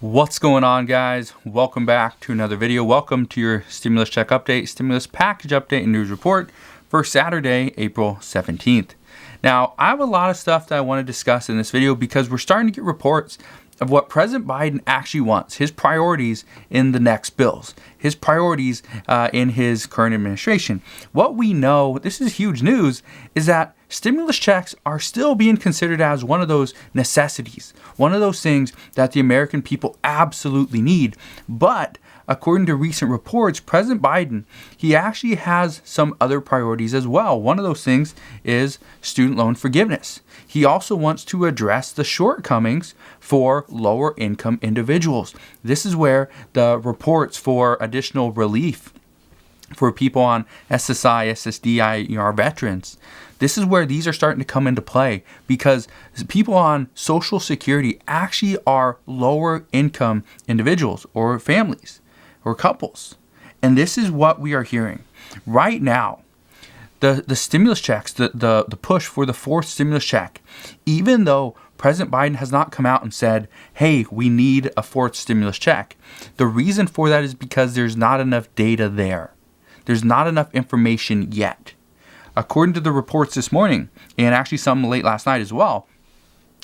What's going on, guys? Welcome back to another video. Welcome to your stimulus check update, stimulus package update and news report for Saturday, April 17th. Now, I have a lot of stuff that I want to discuss in this video because we're starting to get reports of what President Biden actually wants, his priorities in the next bills, his priorities in his current administration. What we know, this is huge news, is that stimulus checks are still being considered as one of those necessities, one of those things that the American people absolutely need. But according to recent reports, President Biden, he actually has some other priorities as well. One of those things is student loan forgiveness. He also wants to address the shortcomings for lower income individuals. This is where the reports for additional relief for people on SSI, SSDI, our veterans. This is where these are starting to come into play because people on Social Security actually are lower income individuals or families or couples. And this is what we are hearing. Right now, the stimulus checks, the push for the fourth stimulus check, even though President Biden has not come out and said, hey, we need a fourth stimulus check. The reason for that is because there's not enough data there. There's not enough information yet. According to the reports this morning, and actually some late last night as well,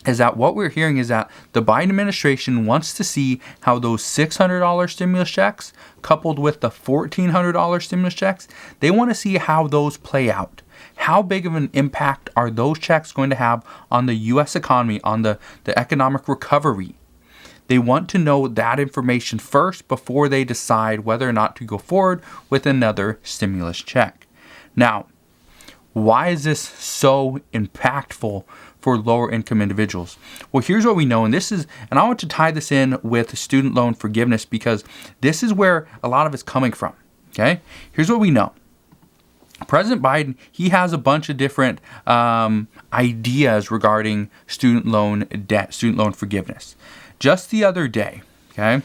is that what we're hearing is that the Biden administration wants to see how those $600 stimulus checks coupled with the $1,400 stimulus checks, they want to see how those play out. How big of an impact are those checks going to have on the U.S. economy, on the economic recovery? They want to know that information first before they decide whether or not to go forward with another stimulus check. Now, why is this so impactful for lower income individuals? Well, here's what we know, and I want to tie this in with student loan forgiveness because this is where a lot of it's coming from. Okay, here's what we know. President Biden, he has a bunch of different ideas regarding student loan debt, student loan forgiveness. Just the other day, okay,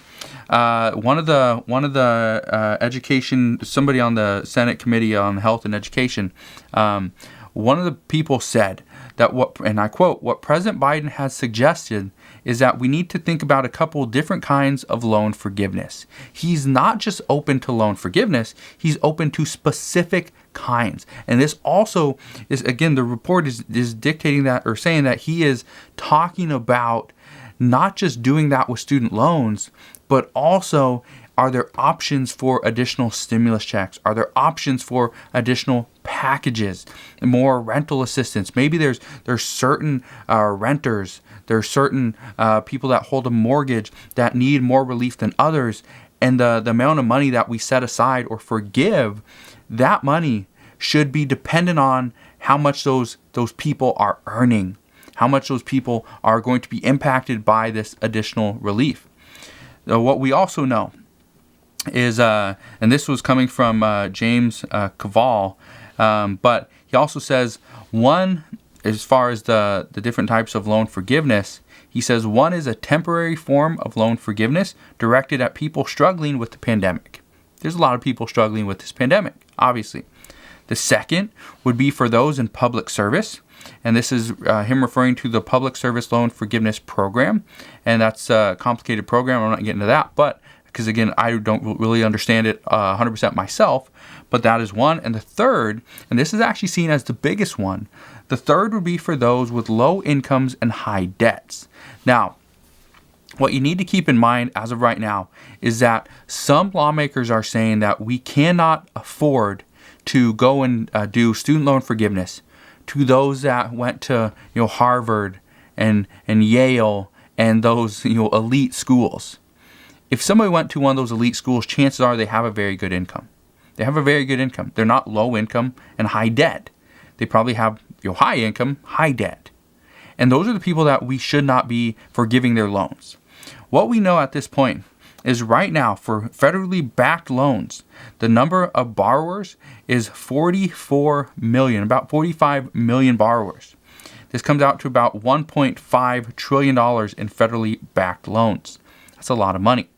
one of the education, somebody on the Senate Committee on Health and Education, one of the people said that and I quote, what President Biden has suggested is that we need to think about a couple different kinds of loan forgiveness. He's not just open to loan forgiveness, he's open to specific kinds. And this also is, again, the report is dictating that or saying that he is talking about not just doing that with student loans, but also are there options for additional stimulus checks? Are there options for additional packages, more rental assistance? Maybe there's certain renters, there's certain people that hold a mortgage that need more relief than others. And the amount of money that we set aside or forgive, that money should be dependent on how much those people are earning, how much those people are going to be impacted by this additional relief. What we also know is, and this was coming from James Caval, but he also says one, as far as the different types of loan forgiveness, he says one is a temporary form of loan forgiveness directed at people struggling with the pandemic. There's a lot of people struggling with this pandemic, obviously. The second would be for those in public service. And this is him referring to the Public Service Loan Forgiveness Program. And that's a complicated program. I'm not getting into that. But because, again, I don't really understand it 100% myself. But that is one. And the third, and this is actually seen as the biggest one, the third would be for those with low incomes and high debts. Now, what you need to keep in mind as of right now is that some lawmakers are saying that we cannot afford to go and do student loan forgiveness to those that went to Harvard and Yale and those elite schools. If somebody went to one of those elite schools, chances are they have a very good income. They have a very good income. They're not low income and high debt. They probably have high income, high debt. And those are the people that we should not be forgiving their loans. What we know at this point is right now for federally backed loans, the number of borrowers is 44 million, about 45 million borrowers. This comes out to about $1.5 trillion in federally backed loans. That's a lot of money.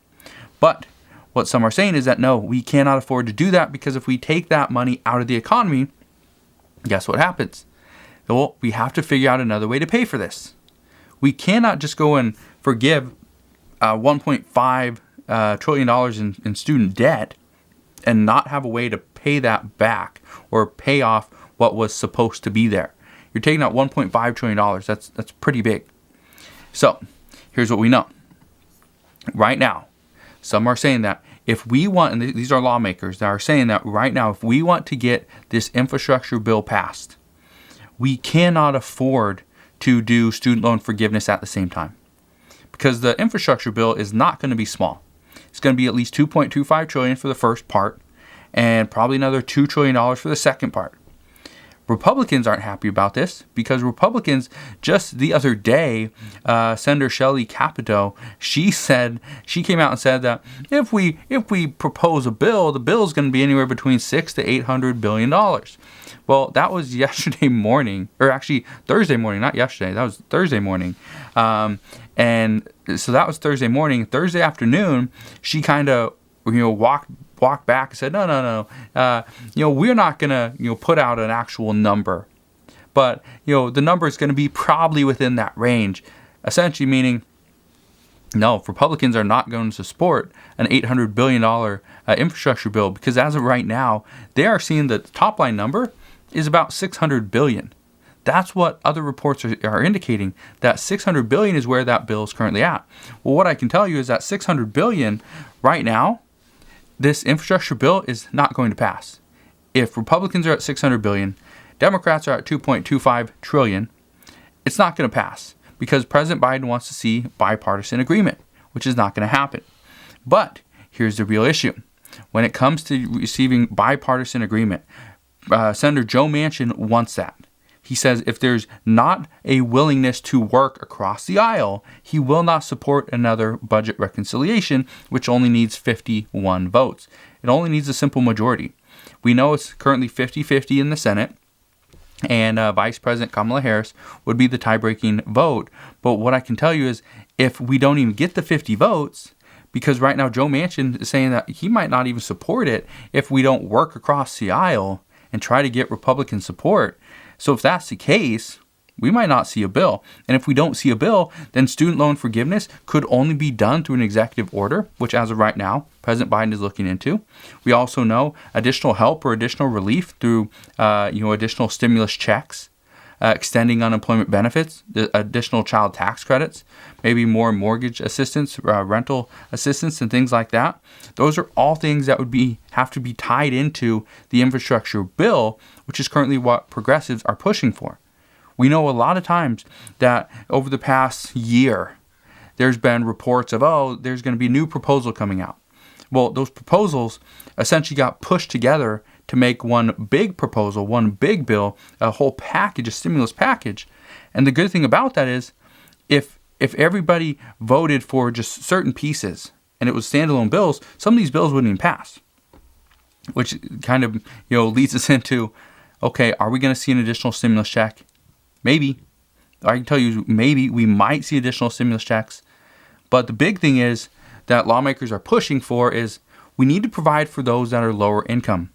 But what some are saying is that no, we cannot afford to do that because if we take that money out of the economy, guess what happens? Well, we have to figure out another way to pay for this. We cannot just go and forgive $1.5 trillion in student debt and not have a way to pay that back or pay off what was supposed to be there. You're taking out $1.5 trillion. That's pretty big. So here's what we know. Right now, some are saying that if we want, and these are lawmakers that are saying that right now, if we want to get this infrastructure bill passed, we cannot afford to do student loan forgiveness at the same time. Because the infrastructure bill is not going to be small. It's going to be at least $2.25 trillion for the first part and probably another $2 trillion for the second part. Republicans aren't happy about this because Republicans, just the other day, Senator Shelley Capito, she came out and said that if we propose a bill, the bill is going to be anywhere between $600 to $800 billion. Well, that was yesterday morning, or actually Thursday morning, not yesterday. That was Thursday morning, and so that was Thursday morning. Thursday afternoon, she kind of walked back and said, no, we're not gonna put out an actual number, but the number is going to be probably within that range, essentially meaning no, Republicans are not going to support an $800 billion infrastructure bill because as of right now, they are seeing the top line number is about $600 billion. That's what other reports are indicating, that $600 billion is where that bill is currently at. Well, what I can tell you is that $600 billion right now, this infrastructure bill is not going to pass. If Republicans are at $600 billion, Democrats are at $2.25 trillion, it's not going to pass because President Biden wants to see bipartisan agreement, which is not going to happen. But here's the real issue. When it comes to receiving bipartisan agreement, Senator Joe Manchin wants that. He says if there's not a willingness to work across the aisle, he will not support another budget reconciliation, which only needs 51 votes. It only needs a simple majority. We know it's currently 50-50 in the Senate, and Vice President Kamala Harris would be the tie-breaking vote. But what I can tell you is if we don't even get the 50 votes, because right now Joe Manchin is saying that he might not even support it if we don't work across the aisle and try to get Republican support. So if that's the case, we might not see a bill. And if we don't see a bill, then student loan forgiveness could only be done through an executive order, which as of right now, President Biden is looking into. We also know additional help or additional relief through additional stimulus checks, extending unemployment benefits, the additional child tax credits, maybe more mortgage assistance, rental assistance, and things like that. Those are all things that would have to be tied into the infrastructure bill, which is currently what progressives are pushing for. We know a lot of times that over the past year, there's been reports of, there's going to be a new proposal coming out. Well, those proposals essentially got pushed together to make one big proposal, one big bill, a whole package, a stimulus package. And the good thing about that is if everybody voted for just certain pieces and it was standalone bills, some of these bills wouldn't even pass. Which kind of leads us into, okay, are we going to see an additional stimulus check? Maybe. I can tell you maybe we might see additional stimulus checks. But the big thing is that lawmakers are pushing for is we need to provide for those that are lower income.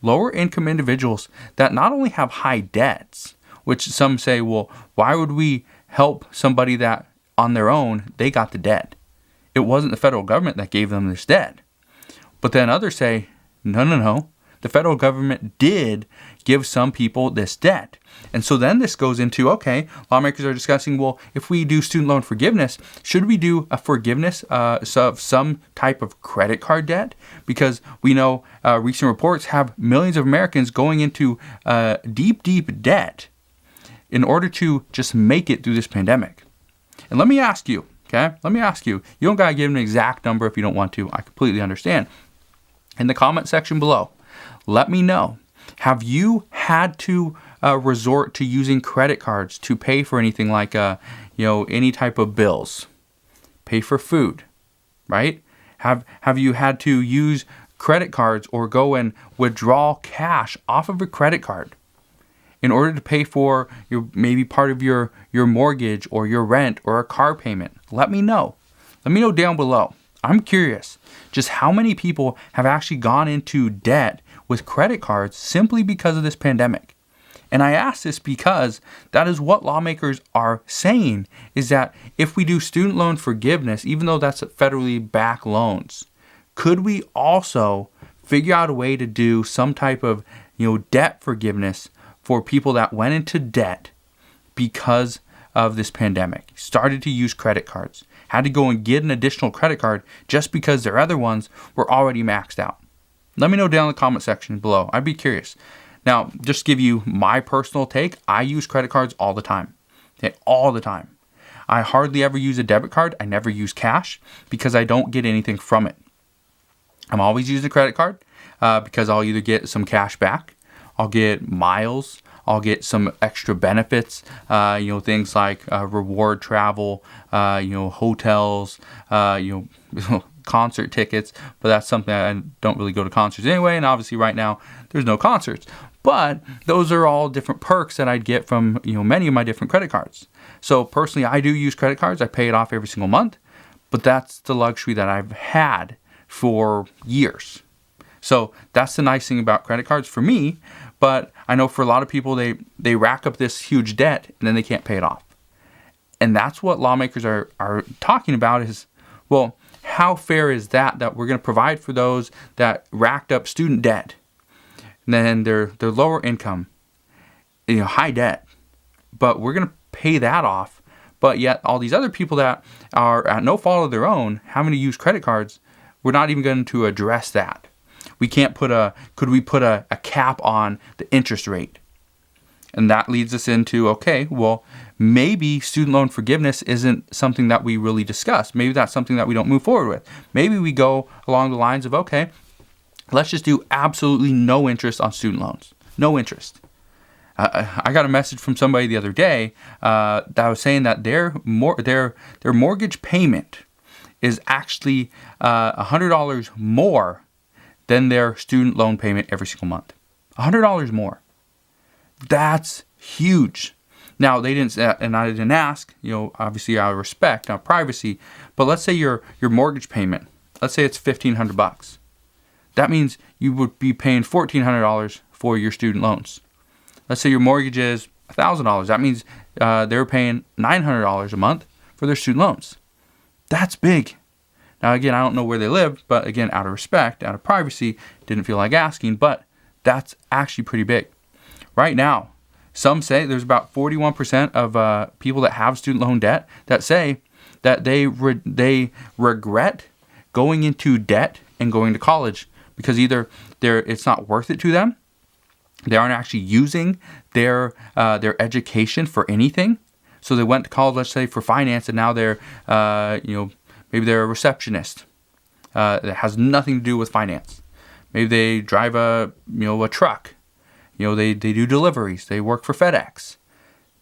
Lower income individuals that not only have high debts, which some say, well, why would we help somebody that on their own, they got the debt? It wasn't the federal government that gave them this debt. But then others say, no. The federal government did give some people this debt. And so then this goes into, okay, lawmakers are discussing, well, if we do student loan forgiveness, should we do a forgiveness of some type of credit card debt? Because we know recent reports have millions of Americans going into deep debt in order to just make it through this pandemic. And let me ask you, okay? You don't got to give an exact number if you don't want to. I completely understand. In the comment section below, let me know, have you had to resort to using credit cards to pay for anything like, any type of bills, pay for food, right? Have you had to use credit cards or go and withdraw cash off of a credit card in order to pay for maybe part of your mortgage or your rent or a car payment? Let me know. Let me know down below. I'm curious just how many people have actually gone into debt with credit cards simply because of this pandemic. And I ask this because that is what lawmakers are saying, is that if we do student loan forgiveness, even though that's federally backed loans, could we also figure out a way to do some type of, debt forgiveness for people that went into debt because of this pandemic, started to use credit cards, had to go and get an additional credit card just because their other ones were already maxed out? Let me know down in the comment section below. I'd be curious. Now, just to give you my personal take, I use credit cards all the time. Okay, all the time. I hardly ever use a debit card. I never use cash because I don't get anything from it. I'm always using a credit card because I'll either get some cash back, I'll get miles, I'll get some extra benefits, things like reward travel, hotels, concert tickets, but that's something I don't really go to concerts anyway, and obviously right now there's no concerts. But those are all different perks that I'd get from many of my different credit cards. So personally, I do use credit cards. I pay it off every single month, but that's the luxury that I've had for years. So that's the nice thing about credit cards for me. But I know for a lot of people, they rack up this huge debt and then they can't pay it off. And that's what lawmakers are talking about is, well, how fair is that we're going to provide for those that racked up student debt, and then they're lower income, high debt, but we're going to pay that off. But yet all these other people that are at no fault of their own having to use credit cards, we're not even going to address that. We can't could we put a cap on the interest rate? And that leads us into, okay, well, maybe student loan forgiveness isn't something that we really discuss. Maybe that's something that we don't move forward with. Maybe we go along the lines of, okay, let's just do absolutely no interest on student loans. No interest. I got a message from somebody the other day that was saying that their mortgage payment is actually $100 more than their student loan payment every single month. $100 more. That's huge. Now, they didn't, and I didn't ask, obviously out of respect, out of privacy, but let's say your mortgage payment, let's say it's $1,500. That means you would be paying $1,400 for your student loans. Let's say your mortgage is $1,000. That means they're paying $900 a month for their student loans. That's big. Now, again, I don't know where they live, but again, out of respect, out of privacy, didn't feel like asking, but that's actually pretty big. Right now, some say there's about 41% of people that have student loan debt that say that they regret going into debt and going to college because either it's not worth it to them, they aren't actually using their education for anything. So they went to college, let's say, for finance, and now they're maybe they're a receptionist that has nothing to do with finance. Maybe they drive a truck. They do deliveries. They work for FedEx.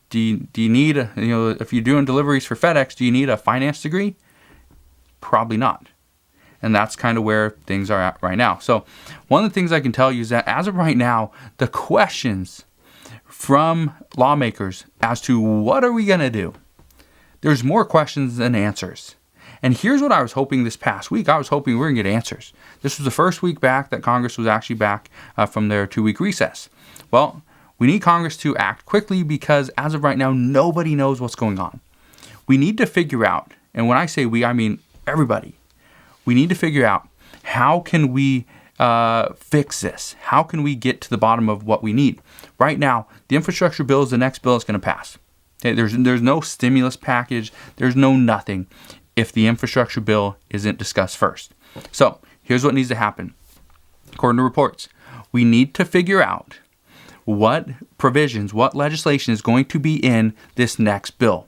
Do you need, if you're doing deliveries for FedEx, do you need a finance degree? Probably not. And that's kind of where things are at right now. So one of the things I can tell you is that as of right now, the questions from lawmakers as to what are we going to do, there's more questions than answers. And here's what I was hoping this past week. I was hoping we were going to get answers. This was the first week back that Congress was actually back from their 2-week recess. Well, we need Congress to act quickly because as of right now, nobody knows what's going on. We need to figure out, and when I say we, I mean everybody. We need to figure out how can we fix this? How can we get to the bottom of what we need? Right now, the infrastructure bill is the next bill that's going to pass. Okay, there's no stimulus package. There's no nothing if the infrastructure bill isn't discussed first. So here's what needs to happen. According to reports, we need to figure out what provisions, what legislation is going to be in this next bill.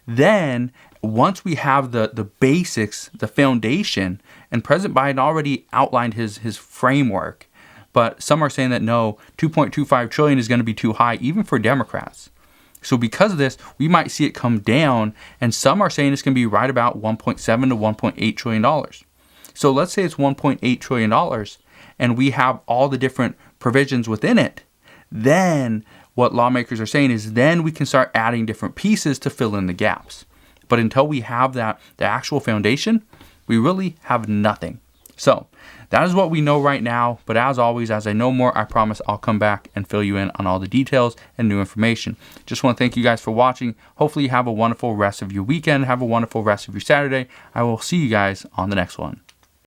Then, once we have the basics, the foundation, and President Biden already outlined his framework, but some are saying that no, $2.25 trillion is going to be too high, even for Democrats. So because of this, we might see it come down, and some are saying it's going to be right about $1.7 to $1.8 trillion. So let's say it's $1.8 trillion, and we have all the different provisions within it. Then what lawmakers are saying is then we can start adding different pieces to fill in the gaps. But until we have the actual foundation, we really have nothing. So that is what we know right now. But as always, as I know more, I promise I'll come back and fill you in on all the details and new information. Just want to thank you guys for watching. Hopefully you have a wonderful rest of your weekend. Have a wonderful rest of your Saturday. I will see you guys on the next one.